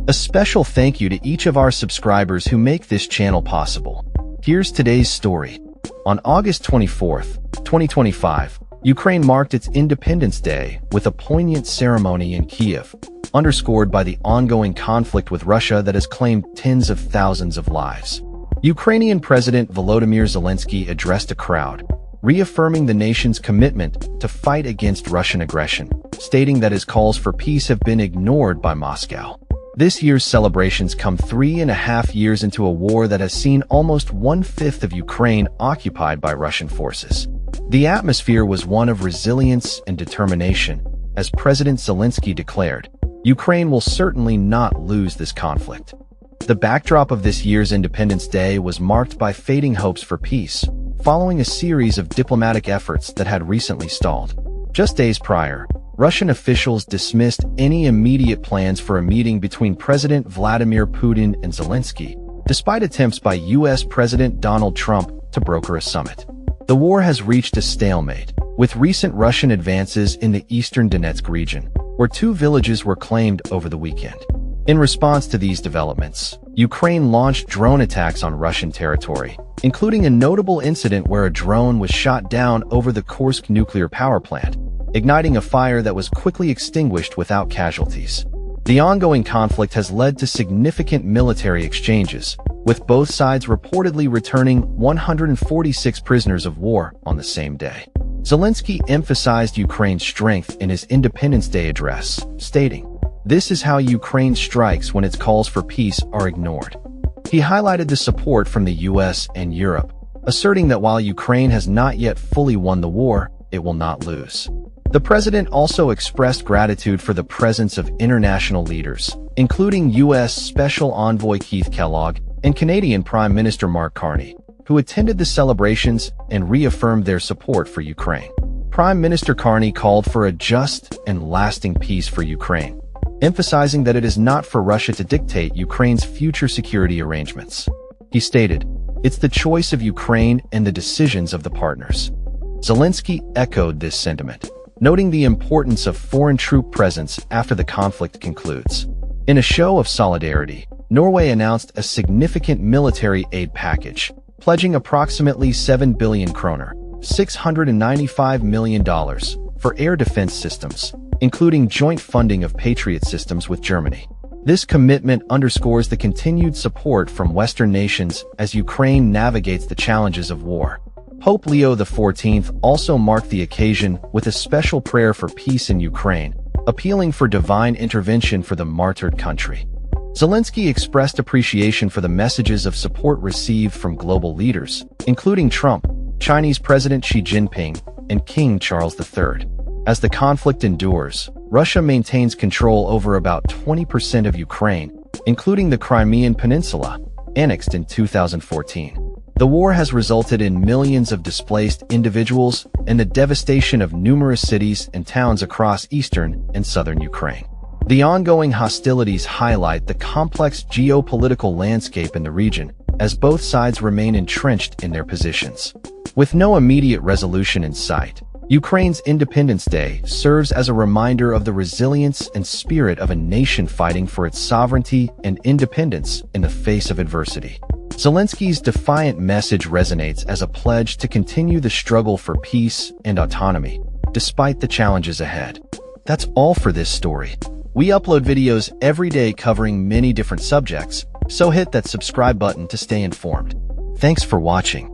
A special thank you to each of our subscribers who make this channel possible. Here's today's story. On August 24th, 2025, Ukraine marked its Independence Day with a poignant ceremony in Kyiv, underscored by the ongoing conflict with Russia that has claimed tens of thousands of lives. Ukrainian President Volodymyr Zelensky addressed a crowd, reaffirming the nation's commitment to fight against Russian aggression, stating that his calls for peace have been ignored by Moscow. This year's celebrations come 3.5 years into a war that has seen almost 1/5 of Ukraine occupied by Russian forces. The atmosphere was one of resilience and determination, as President Zelensky declared, Ukraine will certainly not lose this conflict. The backdrop of this year's Independence Day was marked by fading hopes for peace, following a series of diplomatic efforts that had recently stalled. Just days prior, Russian officials dismissed any immediate plans for a meeting between President Vladimir Putin and Zelensky, despite attempts by U.S. President Donald Trump to broker a summit. The war has reached a stalemate, with recent Russian advances in the eastern Donetsk region, where 2 villages were claimed over the weekend. In response to these developments, Ukraine launched drone attacks on Russian territory, including a notable incident where a drone was shot down over the Kursk nuclear power plant, igniting a fire that was quickly extinguished without casualties. The ongoing conflict has led to significant military exchanges, with both sides reportedly returning 146 prisoners of war on the same day. Zelensky emphasized Ukraine's strength in his Independence Day address, stating, "This is how Ukraine strikes when its calls for peace are ignored." He highlighted the support from the US and Europe, asserting that while Ukraine has not yet fully won the war, it will not lose. The president also expressed gratitude for the presence of international leaders, including U.S. Special Envoy Keith Kellogg and Canadian Prime Minister Mark Carney, who attended the celebrations and reaffirmed their support for Ukraine. Prime Minister Carney called for a just and lasting peace for Ukraine, emphasizing that it is not for Russia to dictate Ukraine's future security arrangements. He stated, "It's the choice of Ukraine and the decisions of the partners." Zelensky echoed this sentiment, noting the importance of foreign troop presence after the conflict concludes. In a show of solidarity, Norway announced a significant military aid package, pledging approximately 7 billion kroner, $695 million, for air defense systems, including joint funding of Patriot systems with Germany. This commitment underscores the continued support from Western nations as Ukraine navigates the challenges of war. Pope Leo XIV also marked the occasion with a special prayer for peace in Ukraine, appealing for divine intervention for the martyred country. Zelensky expressed appreciation for the messages of support received from global leaders, including Trump, Chinese President Xi Jinping, and King Charles III. As the conflict endures, Russia maintains control over about 20% of Ukraine, including the Crimean Peninsula, annexed in 2014. The war has resulted in millions of displaced individuals and the devastation of numerous cities and towns across eastern and southern Ukraine. The ongoing hostilities highlight the complex geopolitical landscape in the region, as both sides remain entrenched in their positions. With no immediate resolution in sight, Ukraine's Independence Day serves as a reminder of the resilience and spirit of a nation fighting for its sovereignty and independence in the face of adversity. Zelensky's defiant message resonates as a pledge to continue the struggle for peace and autonomy, despite the challenges ahead. That's all for this story. We upload videos every day covering many different subjects, so hit that subscribe button to stay informed. Thanks for watching.